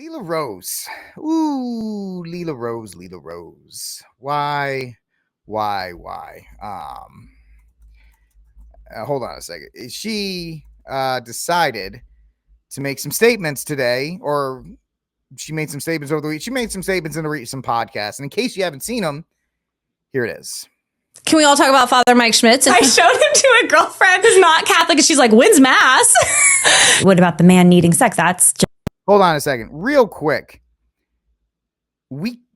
Lila Rose. Ooh, Lila Rose, Lila Rose. Why? Hold on a second. She decided to make some statements today, or she made some statements over the week. She made some statements in some podcasts. And in case you haven't seen them, here it is. Can we all talk about Father Mike Schmitz? I showed him to a girlfriend who's not Catholic, and she's like, when's Mass? What about the man needing sex? That's just... Hold on a second. Real quick.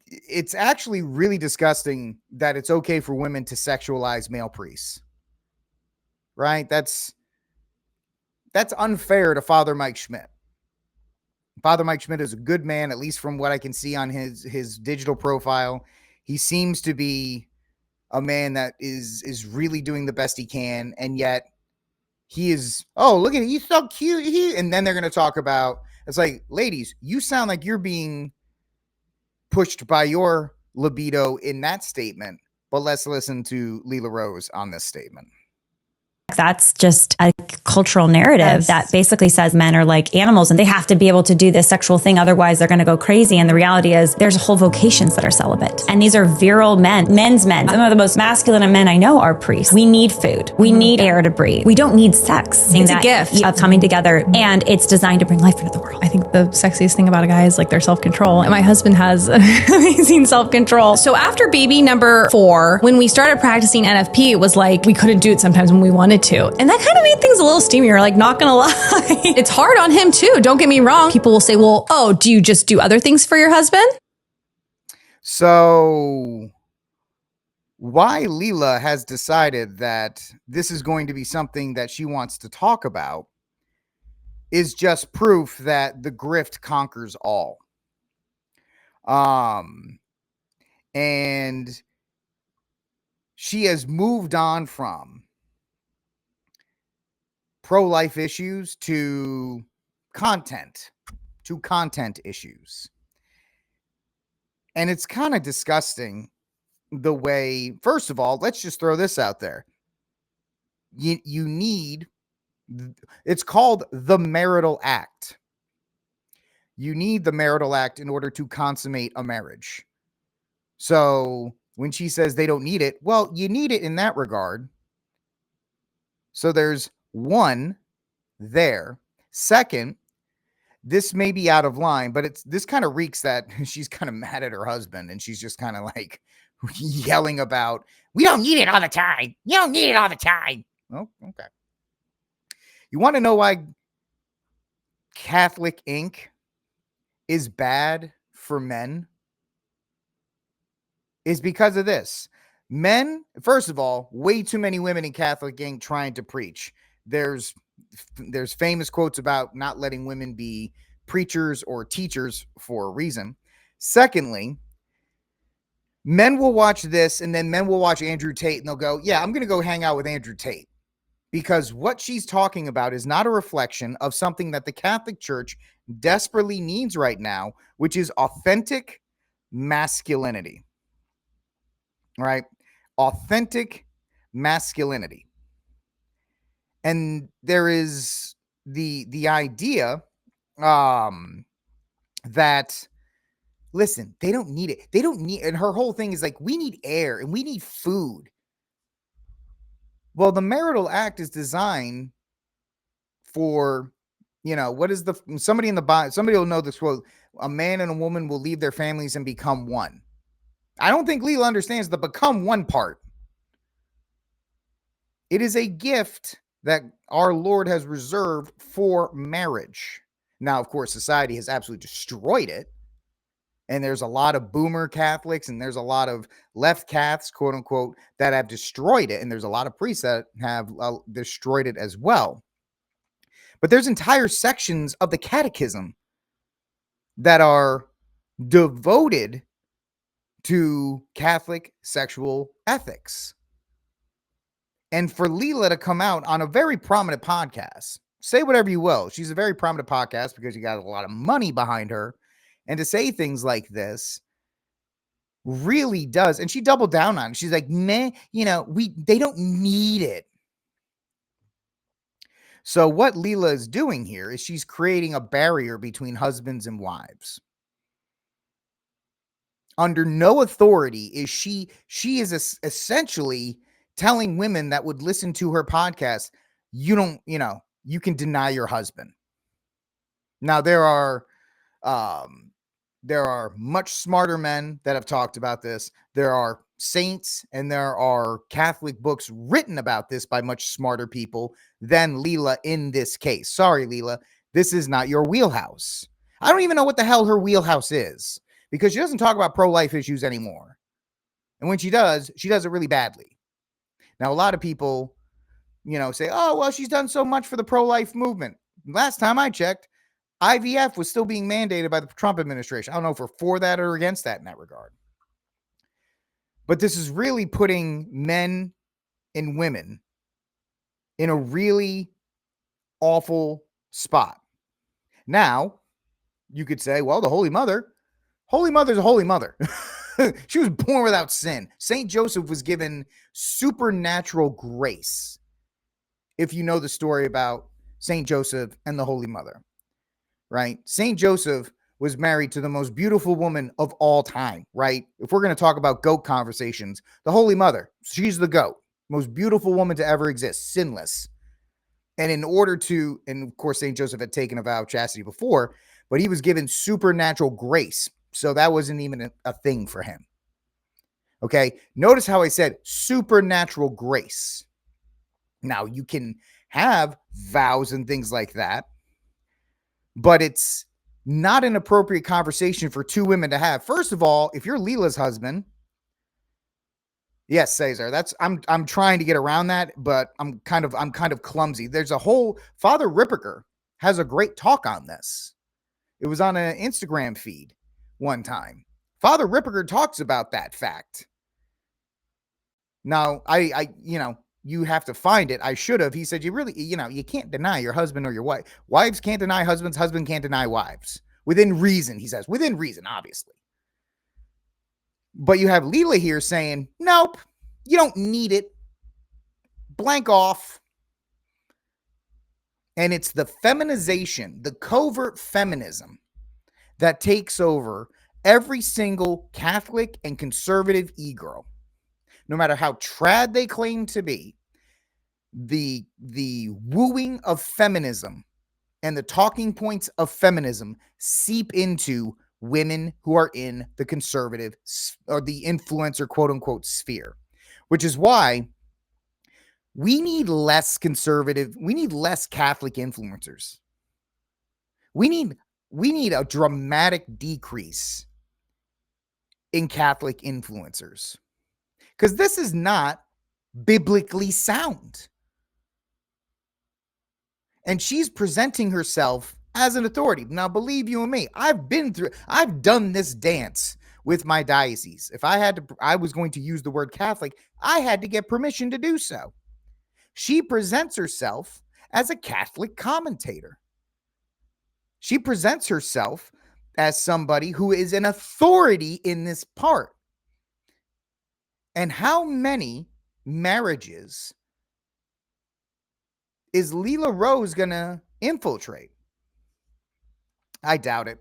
It's actually really disgusting that it's okay for women to sexualize male priests. Right? That's unfair to Father Mike Schmidt. Father Mike Schmidt is a good man, at least from what I can see on his digital profile. He seems to be a man that is really doing the best he can, and yet he is, oh, look at it, he's so cute. And then they're going to talk about, it's like, ladies, you sound like you're being pushed by your libido in that statement, but let's listen to Lila Rose on this statement. That's just a cultural narrative that basically says men are like animals and they have to be able to do this sexual thing. Otherwise, they're going to go crazy. And the reality is there's whole vocations that are celibate. And these are virile men, men's men. Some of the most masculine of men I know are priests. We need food. We need air to breathe. We don't need sex. It's a gift of coming together, and it's designed to bring life into the world. I think the sexiest thing about a guy is like their self-control. And my husband has amazing self-control. So after baby number 4, when we started practicing NFP, it was like we couldn't do it sometimes when we wanted to. And that kind of made things a little steamier, like not gonna lie. It's hard on him too, don't get me wrong. People will say, well, oh, do you just do other things for your husband? So why Lila has decided that this is going to be something that she wants to talk about is just proof that the grift conquers all. And she has moved on from pro-life issues to content issues. And it's kind of disgusting the way, first of all, let's just throw this out there. You need, it's called the Marital Act. You need the Marital Act in order to consummate a marriage. So when she says they don't need it, well, you need it in that regard. So there's one there. Second, this may be out of line, but this kind of reeks that she's kind of mad at her husband, and she's just kind of like yelling about, we don't need it all the time. You don't need it all the time. Oh, okay. You want to know why Catholic ink is bad for men? Is because of this. Men, first of all, way too many women in Catholic ink trying to preach. There's famous quotes about not letting women be preachers or teachers for a reason. Secondly, men will watch this, and then men will watch Andrew Tate, and they'll go, yeah, I'm going to go hang out with Andrew Tate. Because what she's talking about is not a reflection of something that the Catholic Church desperately needs right now, which is authentic masculinity. Right? Authentic masculinity. And there is the idea that, listen, they don't need it. They don't need, and her whole thing is like, we need air and we need food. Well, the Marital Act is designed for, what is somebody in the Bible, somebody will know this quote, a man and a woman will leave their families and become one. I don't think Lila understands the become one part. It is a gift that our Lord has reserved for marriage. Now, of course, society has absolutely destroyed it. And there's a lot of boomer Catholics and there's a lot of left Caths, quote unquote, that have destroyed it. And there's a lot of priests that have destroyed it as well. But there's entire sections of the Catechism that are devoted to Catholic sexual ethics. And for Lila to come out on a very prominent podcast, say whatever you will, she's a very prominent podcast because you got a lot of money behind her, and to say things like this really does, and she doubled down on it. She's like, man, they don't need it. So what Lila is doing here is she's creating a barrier between husbands and wives. Under no authority is she is essentially telling women that would listen to her podcast, you can deny your husband. Now there are much smarter men that have talked about this. There are saints and there are Catholic books written about this by much smarter people than Lila in this case. Sorry, Lila, this is not your wheelhouse. I don't even know what the hell her wheelhouse is, because she doesn't talk about pro-life issues anymore. And when she does it really badly. Now, a lot of people, say, oh, well, she's done so much for the pro-life movement. Last time I checked, IVF was still being mandated by the Trump administration. I don't know if we're for that or against that in that regard. But this is really putting men and women in a really awful spot. Now, you could say, well, the Holy Mother's a Holy Mother. She was born without sin. St. Joseph was given supernatural grace. If you know the story about St. Joseph and the Holy Mother, right? St. Joseph was married to the most beautiful woman of all time, right? If we're going to talk about goat conversations, the Holy Mother, she's the goat, most beautiful woman to ever exist, sinless. And in order to, and of course, St. Joseph had taken a vow of chastity before, but he was given supernatural grace. So that wasn't even a thing for him. Okay. Notice how I said supernatural grace. Now you can have vows and things like that, but it's not an appropriate conversation for two women to have. First of all, if you're Lila's husband, yes, Cesar, I'm trying to get around that, but I'm kind of clumsy. There's a whole Father Ripperger has a great talk on this. It was on an Instagram feed one time. Father Ripperger talks about that fact. Now, I you have to find it. I should have. He said, you can't deny your husband or your wife. Wives can't deny husbands. Husband can't deny wives. Within reason, he says. Within reason, obviously. But you have Lila here saying, nope, you don't need it. Blank off. And it's the feminization, the covert feminism that takes over every single Catholic and conservative e-girl. No matter how trad they claim to be, the wooing of feminism and the talking points of feminism seep into women who are in the conservative or the influencer quote unquote sphere, which is why we need less conservative. We need less Catholic influencers. We need a dramatic decrease in Catholic influencers, because this is not biblically sound. And she's presenting herself as an authority. Now, believe you and me, I've done this dance with my diocese. If I was going to use the word Catholic, I had to get permission to do so. She presents herself as a Catholic commentator. She presents herself as somebody who is an authority in this part. And how many marriages is Lila Rose going to infiltrate? I doubt it.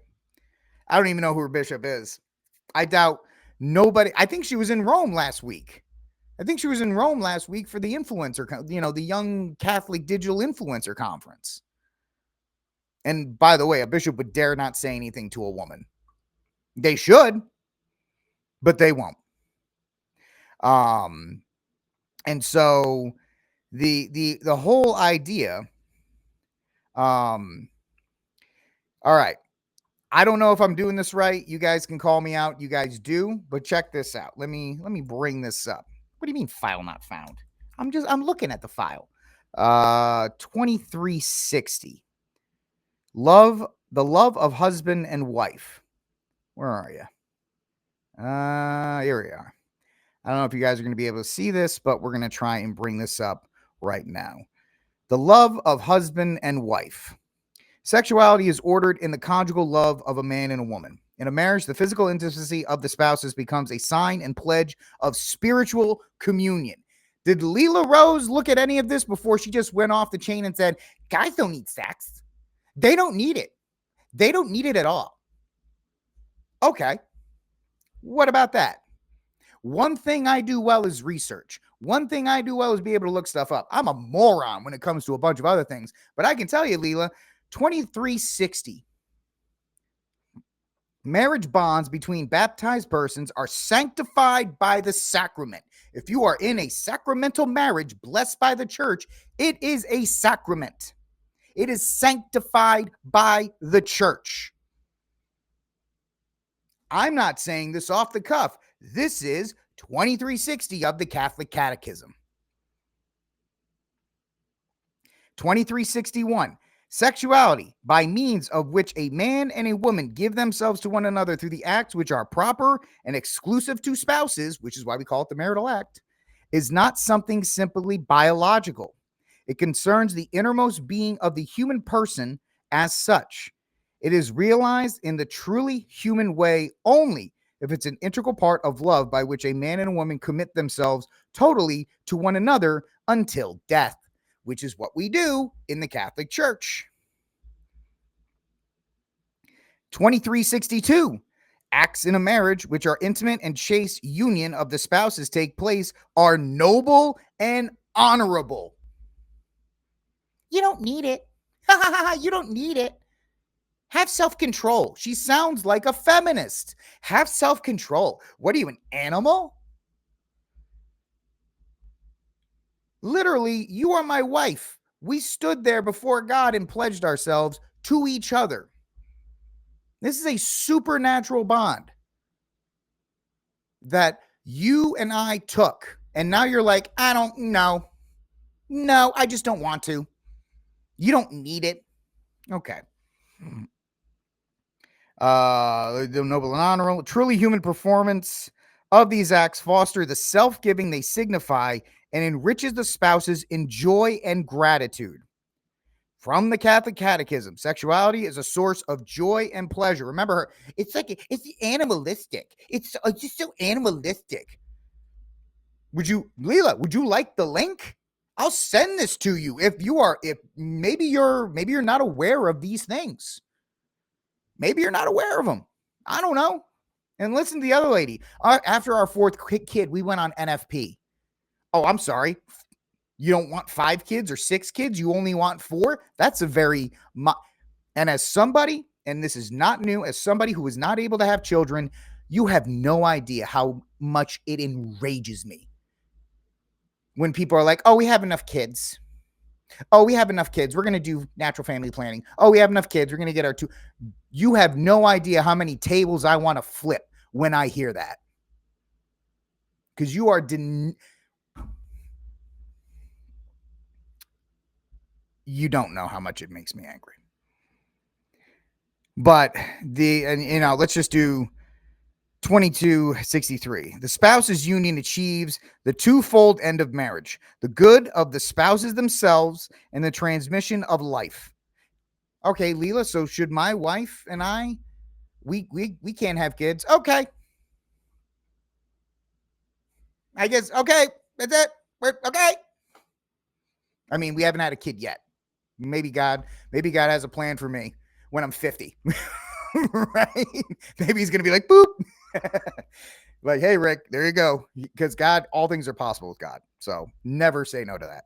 I don't even know who her bishop is. I doubt nobody. I think she was in Rome last week. For the influencer, the Young Catholic Digital Influencer Conference. And by the way, a bishop would dare not say anything to a woman. They should, but they won't. And so the whole idea, all right. I don't know if I'm doing this right. You guys can call me out. You guys do, but check this out. Let me bring this up. What do you mean file not found? I'm looking at the file. 2360. The love of husband and wife. Where are you? Here we are. I don't know if you guys are going to be able to see this, but we're going to try and bring this up right now. The love of husband and wife. Sexuality is ordered in the conjugal love of a man and a woman. In a marriage, the physical intimacy of the spouses becomes a sign and pledge of spiritual communion. Did Lila Rose look at any of this before she just went off the chain and said, guys don't need sex? They don't need it. They don't need it at all. Okay. What about that? One thing I do well is research. One thing I do well is be able to look stuff up. I'm a moron when it comes to a bunch of other things. But I can tell you, Lila, 2360. Marriage bonds between baptized persons are sanctified by the sacrament. If you are in a sacramental marriage blessed by the church, it is a sacrament. It is sanctified by the church. I'm not saying this off the cuff. This is 2360 of the Catholic Catechism. 2361. Sexuality, by means of which a man and a woman give themselves to one another through the acts which are proper and exclusive to spouses, which is why we call it the Marital Act, is not something simply biological. It concerns the innermost being of the human person as such. It is realized in the truly human way only if it's an integral part of love by which a man and a woman commit themselves totally to one another until death, which is what we do in the Catholic Church. 2362. Acts in a marriage which are intimate and chaste union of the spouses take place are noble and honorable. You don't need it. You don't need it. Have self-control. She sounds like a feminist. Have self-control. What are you, an animal? Literally, you are my wife. We stood there before God and pledged ourselves to each other. This is a supernatural bond that you and I took. And now you're like, I don't know. No, I just don't want to. You don't need it. Okay. The noble and honorable, truly human performance of these acts foster the self-giving they signify and enriches the spouses in joy and gratitude. From the Catholic Catechism, sexuality is a source of joy and pleasure. Remember, it's animalistic. It's just so animalistic. Lila, would you like the link? I'll send this to you if maybe you're not aware of these things. Maybe you're not aware of them. I don't know. And listen to the other lady. After our fourth kid, we went on NFP. Oh, I'm sorry. You don't want 5 kids or 6 kids. You only want 4. That's and as somebody, and this is not new, as somebody who is not able to have children, you have no idea how much it enrages me when people are like, oh, we have enough kids. Oh, we have enough kids. We're going to do natural family planning. Oh, we have enough kids. We're going to get our 2. You have no idea how many tables I want to flip when I hear that. Because you are you don't know how much it makes me angry. But let's just do 2263. The spouses' union achieves the twofold end of marriage: the good of the spouses themselves and the transmission of life. Okay, Lila, so should my wife and I, we can't have kids? Okay. I guess, okay, that's it. We're okay. I mean, we haven't had a kid yet. Maybe God has a plan for me when I'm 50. Right? Maybe he's going to be like, boop. Like, hey, Rick, there you go. Because God, all things are possible with God. So never say no to that.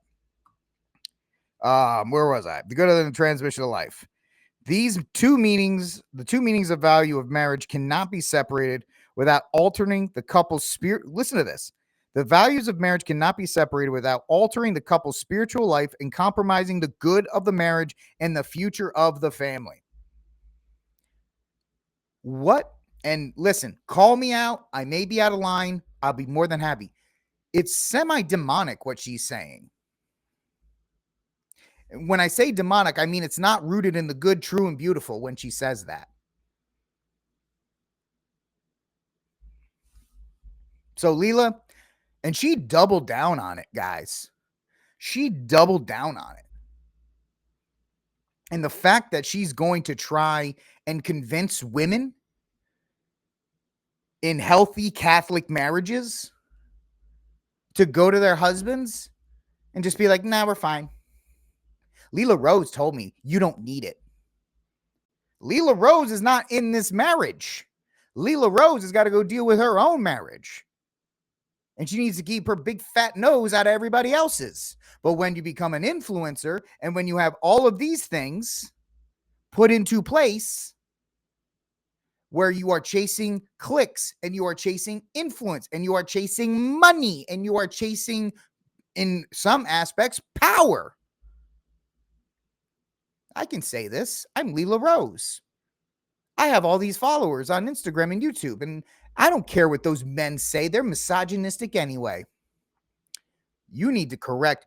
Where was I? The good of the transmission of life. These two meanings, the two meanings of value of marriage, cannot be separated without altering the couple's spirit. Listen to this. The values of marriage cannot be separated without altering the couple's spiritual life and compromising the good of the marriage and the future of the family. What? And listen, call me out. I may be out of line. I'll be more than happy. It's semi-demonic what she's saying. When I say demonic, I mean it's not rooted in the good, true, and beautiful when she says that. So Lila, and she doubled down on it, guys. She doubled down on it. And the fact that she's going to try and convince women in healthy Catholic marriages to go to their husbands and just be like, nah, we're fine. Lila Rose told me you don't need it. Lila Rose is not in this marriage. Lila Rose has got to go deal with her own marriage. And she needs to keep her big fat nose out of everybody else's. But when you become an influencer and when you have all of these things put into place where you are chasing clicks and you are chasing influence and you are chasing money and you are chasing, in some aspects, power. I can say this. I'm Lila Rose. I have all these followers on Instagram and YouTube, and I don't care what those men say. They're misogynistic anyway. You need to correct.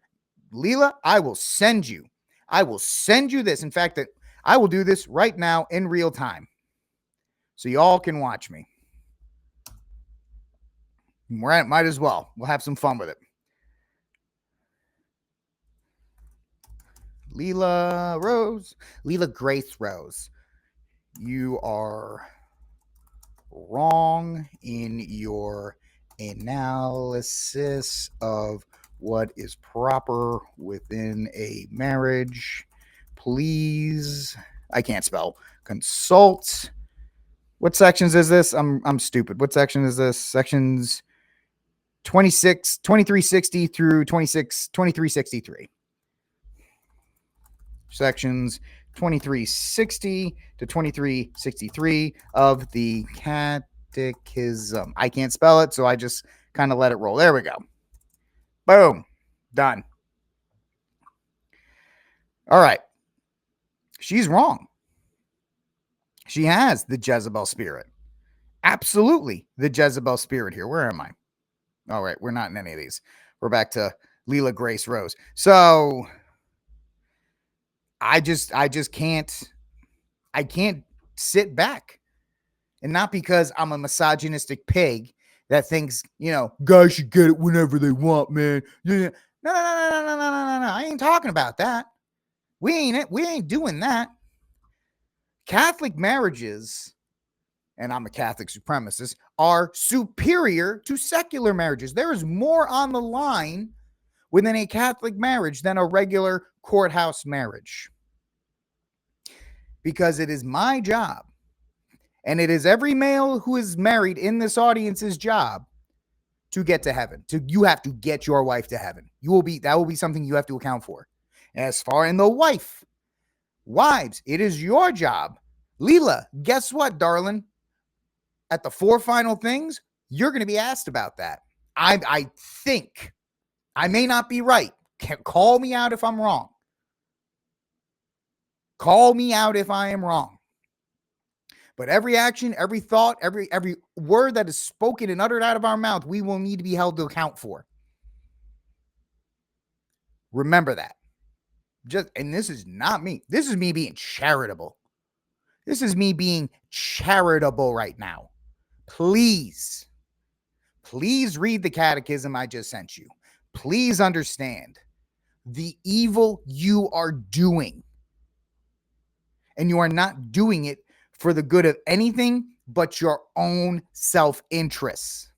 Lila, I will send you this. In fact, that I will do this right now in real time so y'all can watch me. Might as well. We'll have some fun with it. Lila Grace Rose, you are wrong in your analysis of what is proper within a marriage. Please, I can't spell. Consult. What sections is this? I'm stupid. What section is this? Sections 2360 through 2363. Sections 2360 to 2363 of the Catechism. I can't spell it, so I just kind of let it roll. There we go. Boom. Done. All right. She's wrong. She has the Jezebel spirit. Absolutely the Jezebel spirit here. Where am I? All right. We're not in any of these. We're back to Lila Grace Rose. So I just can't sit back. And not because I'm a misogynistic pig that thinks, guys should get it whenever they want, man. No. I ain't talking about that. We ain't doing that. Catholic marriages, and I'm a Catholic supremacist, are superior to secular marriages. There is more on the line within a Catholic marriage than a regular courthouse marriage. Because it is my job, and it is every male who is married in this audience's job to get to heaven. You have to get your wife to heaven. That will be something you have to account for. As far as the wives, it is your job. Lila, guess what, darling? At the 4 final things, you're going to be asked about that. I think. I may not be right. Call me out if I'm wrong. Call me out if I am wrong. But every action, every thought, every word that is spoken and uttered out of our mouth, we will need to be held to account for. Remember that. And this is not me. This is me being charitable. This is me being charitable right now. Please read the catechism I just sent you. Please understand the evil you are doing. And you are not doing it for the good of anything but your own self-interests.